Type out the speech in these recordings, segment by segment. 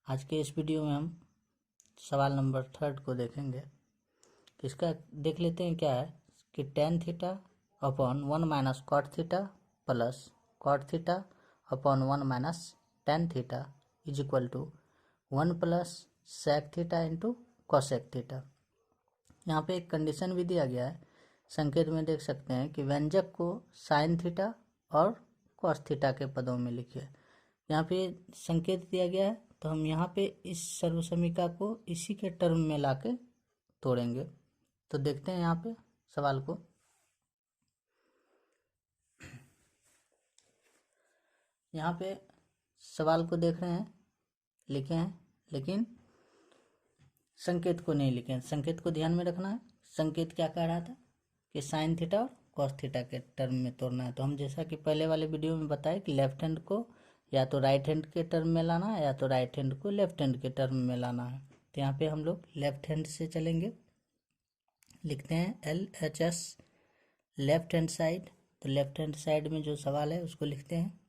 आज के इस वीडियो में हम सवाल नंबर 3 को देखेंगे। इसका देख लेते हैं क्या है कि tan theta upon 1 minus cot theta plus cot theta upon 1 minus tan theta is equal to 1 plus sec theta into cosec theta. यहाँ पे एक कंडीशन भी दिया गया है। संकेत में देख सकते हैं कि व्यंजक को साइन थीटा और cos थीटा के पदों में लिखिए। यहाँ पे संकेत दिया गया है तो हम यहाँ पे इस सर्वसमीका को इसी के टर्म में लाके तोड़ेंगे। तो देखते हैं यहाँ पे सवाल को। यहाँ पे सवाल को देख रहे हैं, लिखे हैं, लेकिन संकेत को नहीं लिखे हैं। संकेत को ध्यान में रखना है। संकेत क्या कह रहा था कि साइन थीटा और कॉस थीटा के टर्म में तोड़ना है। तो हम जैसा कि पहले वाले वीडियो में बताए कि लेफ्ट हैंड को या तो राइट हैंड के टर्म में लाना है या तो राइट हैंड को लेफ्ट हैंड के टर्म में लाना है। तो यहाँ पे हम लोग लेफ्ट हैंड से चलेंगे। लिखते हैं LHS लेफ्ट हैंड साइड। तो लेफ्ट हैंड साइड में जो सवाल है उसको लिखते हैं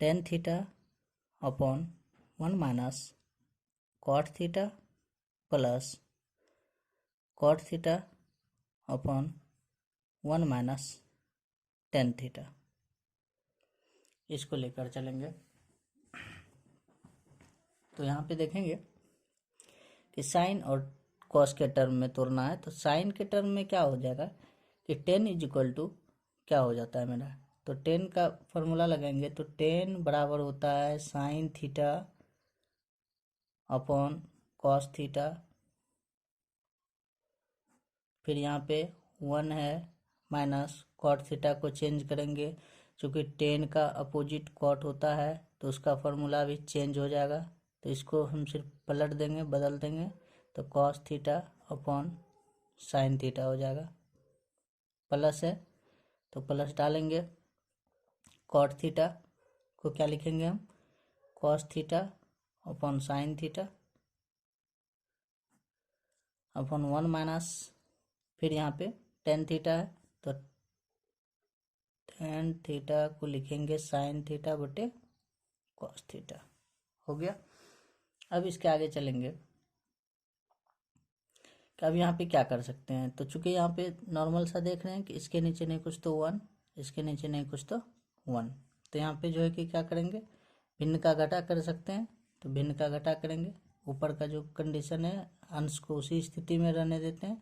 tan theta upon 1 minus cot theta plus cot theta upon 1 minus tan theta, इसको लेकर चलेंगे। तो यहाँ पे देखेंगे कि साइन और कॉस के टर्म में तोड़ना है। तो साइन के टर्म में क्या हो जाएगा कि tan इज इक्वल टू क्या हो जाता है मेरा, तो tan का फॉर्मूला लगाएंगे। तो tan बराबर होता है sine theta upon cos theta, फिर यहाँ पे 1 है माइनस कॉट थीटा को चेंज करेंगे। चूँकि tan का अपोजिट कॉट होता है तो उसका फॉर्मूला भी चेंज हो जाएगा। तो इसको हम सिर्फ पलट देंगे, बदल देंगे। तो cos theta upon sine theta हो जाएगा। प्लस है तो प्लस डालेंगे। कॉट थीटा को क्या लिखेंगे हम, cos theta upon sine theta upon 1 minus, फिर यहाँ पे tan थीटा है तो tan थीटा को लिखेंगे साइन थीटा बटे कॉस थीटा। हो गया। अब इसके आगे चलेंगे कि अब यहाँ पे क्या कर सकते हैं। तो चूंकि यहाँ पे नॉर्मल सा देख रहे हैं कि इसके नीचे नहीं कुछ तो 1, इसके नीचे नहीं कुछ तो 1। तो यहाँ पे जो है कि क्या करेंगे, भिन्न का घटा कर सकते हैं। तो भिन्न का घटा करेंगे। ऊपर का जो कंडीशन है अंश को उसी स्थिति में रहने देते हैं।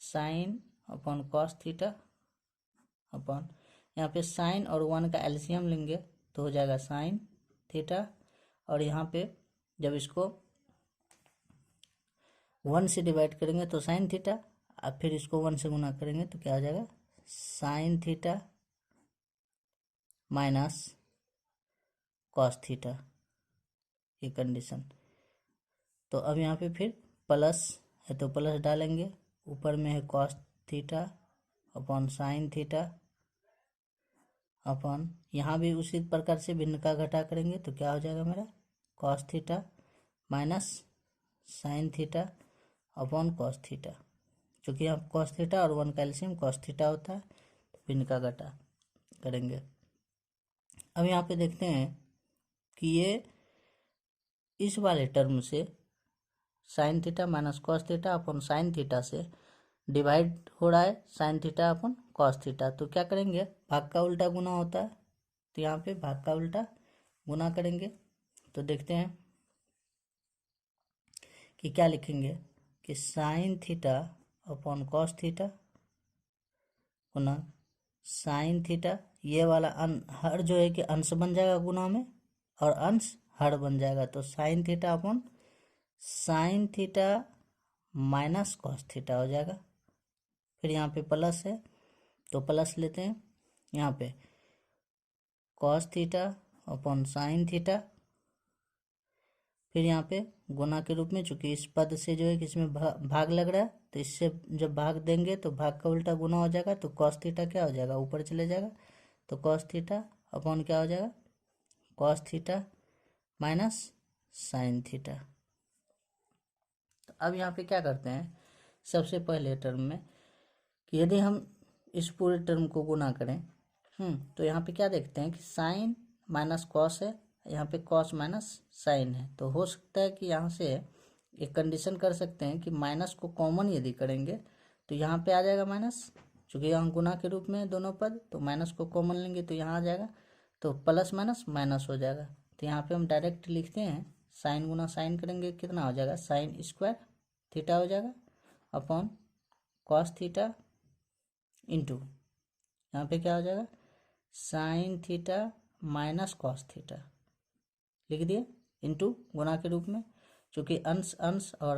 Sine upon cos theta upon, यहाँ पे साइन और 1 का एलसीएम लेंगे तो हो जाएगा साइन थीटा। और यहाँ पे जब इसको 1 से डिवाइड करेंगे तो साइन थीटा, अब फिर इसको 1 से गुना करेंगे तो क्या हो जाएगा sine theta minus cos theta, ये कंडीशन। तो अब यहाँ पे फिर प्लस है तो प्लस डालेंगे। ऊपर में है cos theta upon sine theta upon, यहाँ भी उसी प्रकार से भिन्न का घटा करेंगे तो क्या हो जाएगा मेरा cos theta minus sign theta upon cos theta. चूँकि यहाँ कॉस थीटा और 1 का एलसीएम कॉस थीटा होता है तो भिन्न का घटा करेंगे। अब यहाँ पे देखते हैं कि ये इस वाले टर्म से sign theta minus cos theta upon sine theta से डिवाइड हो रहा है sine theta upon cos theta. तो क्या करेंगे, भाग का उल्टा गुना होता है। तो यहाँ पे भाग का उल्टा गुना करेंगे। तो देखते हैं कि क्या लिखेंगे कि sine theta upon cos theta गुना साइन थीटा, ये वाला हर जो है कि अंश बन जाएगा गुना में और अंश हर बन जाएगा। तो sine theta upon sine theta minus cos theta हो जाएगा। फिर यहाँ पे प्लस है तो प्लस लेते हैं। यहाँ पे cos theta upon sine theta, फिर यहाँ पे गुना के रूप में, चूंकि इस पद से जो है कि इसमें भाग लग रहा है तो इससे जब भाग देंगे तो भाग का उल्टा गुना हो जाएगा। तो कॉस थीटा क्या हो जाएगा, ऊपर चले जाएगा। तो कॉस थीटा अपॉन क्या हो जाएगा cos theta minus sign theta. तो अब यहाँ पे क्या करते हैं, सबसे पहले टर्म में कि यदि हम इस पूरे टर्म को गुना करें तो यहाँ पे क्या देखते हैं कि साइन माइनस कॉस है, यहाँ पे कॉस माइनस साइन है, तो हो सकता है कि यहाँ से एक कंडीशन कर सकते हैं कि माइनस को कॉमन यदि करेंगे तो यहाँ पे आ जाएगा माइनस, चूँकि यहाँ गुना के रूप में दोनों पद, तो माइनस को कॉमन लेंगे तो यहाँ आ जाएगा, तो प्लस माइनस माइनस हो जाएगा। तो यहाँ पे हम डायरेक्ट लिखते हैं साइन गुना साइन करेंगे कितना हो जाएगा, साइन स्क्वायर थीटा हो जाएगा अपॉन कॉस थीटा इंटू यहाँ पे क्या हो जाएगा, sine theta minus cos theta लिख दिए, इंटू गुना के रूप में, चूँकि अंश अंश और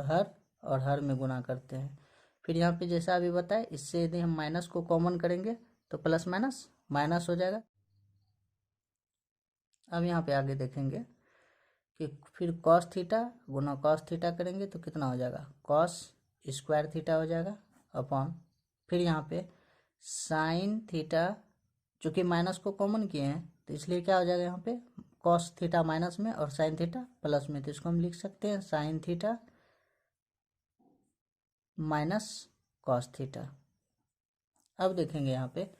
हर में गुना करते हैं। फिर यहाँ पे जैसा अभी बताए, इससे यदि हम माइनस को कॉमन करेंगे तो प्लस माइनस माइनस हो जाएगा। अब यहाँ पे आगे देखेंगे कि फिर कॉस थीटा गुना कॉस थीटा करेंगे तो कितना हो जाएगा, कॉस स्क्वायर थीटा हो जाएगा अपॉन फिर यहाँ पे साइन थीटा, चूँकि माइनस को कॉमन किए हैं तो इसलिए क्या हो जाएगा यहाँ पे कॉस थीटा माइनस में और साइन थीटा प्लस में, तो इसको हम लिख सकते हैं sign theta minus cos theta. अब देखेंगे यहाँ पे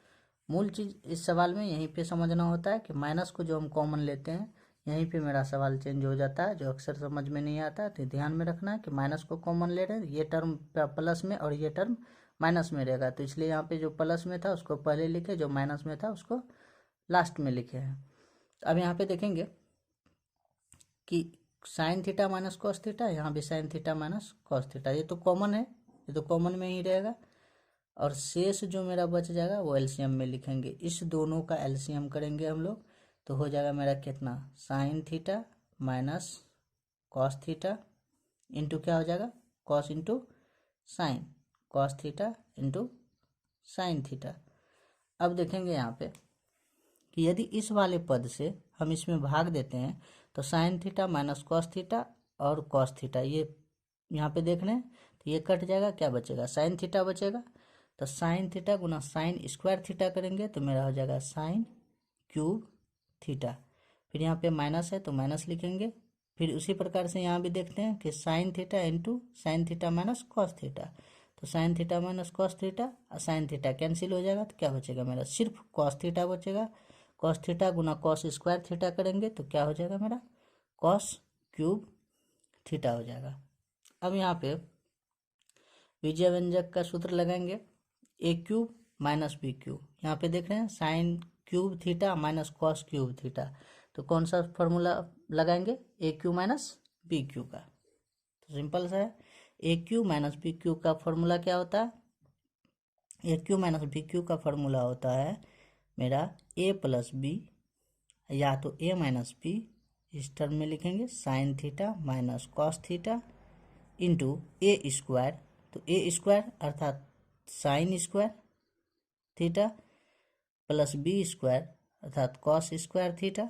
मूल चीज़ इस सवाल में यहीं पे समझना होता है कि माइनस को जो हम कॉमन लेते हैं यहीं पे मेरा सवाल चेंज हो जाता है, जो अक्सर समझ में नहीं आता। तो ध्यान में रखना है कि माइनस को कॉमन ले रहे हैं, ये टर्म प्लस में और ये टर्म माइनस में रहेगा, तो इसलिए यहाँ पे जो प्लस में था उसको पहले लिखे, जो माइनस में था उसको लास्ट में लिखे हैं। अब यहाँ पे देखेंगे कि sine theta minus cos theta, यहाँ भी sign theta minus cos theta, ये तो कॉमन है, ये तो कॉमन में ही रहेगा, और शेष जो मेरा बच जाएगा वो एलसीएम में लिखेंगे। इस दोनों का एलसीएम करेंगे हम लोग तो हो जाएगा मेरा कितना, sign theta minus cos theta into क्या हो जाएगा, cos into sine, cos theta into sine theta. अब देखेंगे यहाँ पे कि यदि इस वाले पद से हम इसमें भाग देते हैं तो sine theta minus cos theta और कॉस थीटा ये यहाँ पे देख रहे हैं, तो ये कट जाएगा, क्या बचेगा, साइन थीटा बचेगा। तो साइन थीटा गुना साइन स्क्वायर थीटा करेंगे तो मेरा हो जाएगा साइन क्यूब थीटा, फिर यहाँ पे माइनस है तो माइनस लिखेंगे। फिर उसी प्रकार से यहाँ भी देखते हैं कि sine theta into sine theta minus cos theta, तो sine theta minus cos theta और साइन थीटा कैंसिल हो जाएगा, तो क्या बचेगा मेरा, सिर्फ कॉस थीटा बचेगा। कॉस थीटा गुना कॉस स्क्वायर थीटा करेंगे तो क्या हो जाएगा मेरा, कॉस क्यूब थीटा हो जाएगा। अब यहाँ पे विजय व्यंजक का सूत्र लगाएंगे, ए क्यूब माइनस बी क्यूब, यहाँ पे देख रहे हैं sine cube theta minus cos cube theta, तो कौन सा फॉर्मूला लगाएंगे, ए क्यू माइनस बी क्यू का, तो सिंपल सा है, ए क्यू माइनस बी क्यू का फॉर्मूला क्या होता है, ए क्यू माइनस बी क्यू का फॉर्मूला होता है मेरा ए प्लस बी या तो ए माइनस बी, इस टर्म में लिखेंगे sign theta minus cos theta into a square, तो ए स्क्वायर अर्थात sine square theta plus b square अर्थात cos square theta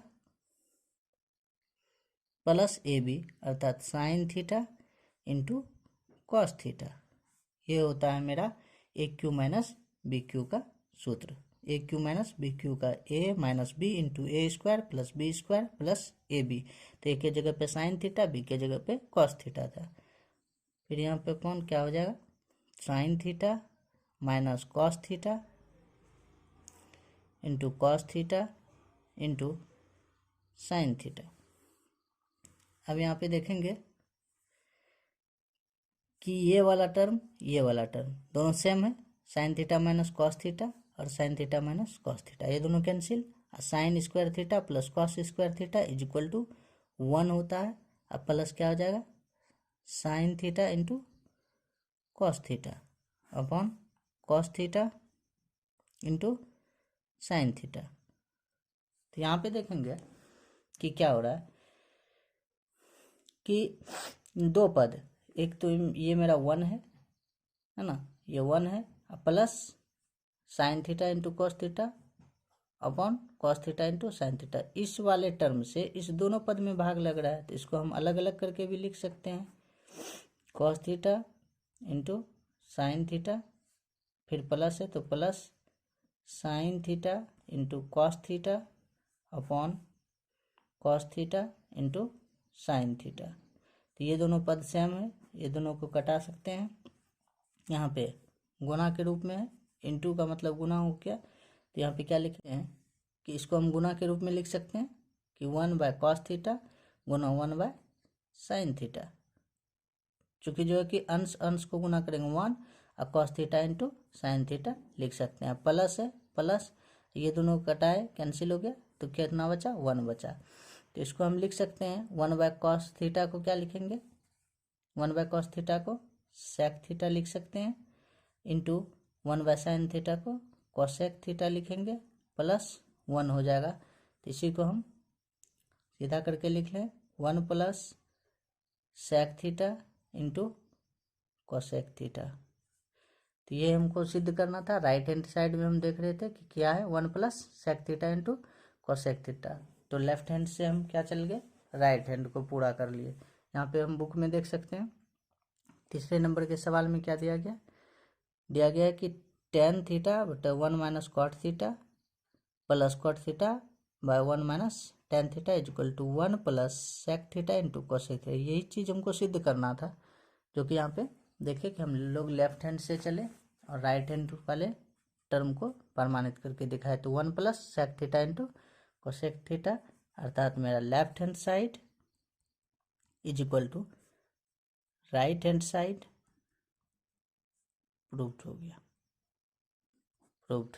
plus a b अर्थात sine theta into cos theta. ये होता है मेरा a q minus b q का सूत्र, a q minus b q का a minus b into a square plus b square plus a b, तो a के जगह पे साइन थीटा, बी के जगह पे कॉस थीटा था। फिर यहाँ पे कौन क्या हो जाएगा, sine theta minus cos theta into cos theta into sine theta. अब यहाँ पे देखेंगे कि ये वाला टर्म दोनों सेम है, sine theta minus cos theta और sine theta minus cos theta, ये दोनों cancel, sine square theta plus cos square theta is equal to 1 होता है। अब प्लस क्या हो जाएगा, sine theta into cos theta upon cos theta into sine theta. तो यहाँ पे देखेंगे कि क्या हो रहा है कि दो पद, एक तो ये मेरा 1 है ना, ये 1 है, plus sign theta into cos theta upon cos theta into sine theta, इस वाले टर्म से इस दोनों पद में भाग लग रहा है, तो इसको हम अलग अलग करके भी लिख सकते हैं, cos theta into sine theta, फिर प्लस है तो plus sign theta into cos theta upon cos theta into sine theta. तो ये दोनों पद सेम है, ये दोनों को कटा सकते हैं, यहाँ पे गुना के रूप में है, इंटू का मतलब गुना हो गया, तो यहाँ पे क्या लिखते हैं कि इसको हम गुना के रूप में लिख सकते हैं कि 1/cos θ गुना 1/sin θ। चूंकि जो है कि अंश अंश को गुना करेंगे 1 और cos θ इंटू sin θ लिख सकते हैं। प्लस है प्लस, ये दोनों कटाए कैंसिल हो गया तो कितना बचा 1 बचा। तो इसको हम लिख सकते हैं 1/cos θ को क्या लिखेंगे, 1/cos θ को sec θ लिख सकते हैं इंटू 1/sin θ को cosec θ लिखेंगे प्लस 1 हो जाएगा। तो इसी को हम सीधा करके लिख लें 1 प्लस sec θ इंटू cosec θ। तो ये हमको सिद्ध करना था। राइट हैंड साइड में हम देख रहे थे कि क्या है 1 प्लस sec θ इंटू cosec θ। तो लेफ्ट हैंड से हम क्या चल गए, राइट हैंड को पूरा कर लिए। यहाँ पे हम बुक में देख सकते हैं तीसरे नंबर के सवाल में क्या दिया गया है कि tan θ बटा 1 minus cot θ plus cot θ by 1 minus tan θ is equal to 1 plus sec θ into cosec θ। यही चीज़ हमको सिद्ध करना था, जो कि यहाँ पे देखिए कि हम लोग लेफ्ट हैंड से चले और राइट हैंड वाले टर्म को प्रमाणित करके दिखाए। तो 1 प्लस sec θ इंटू cosec θ अर्थात मेरा left hand side is equal to right hand side proved हो गया, प्रूव्ड।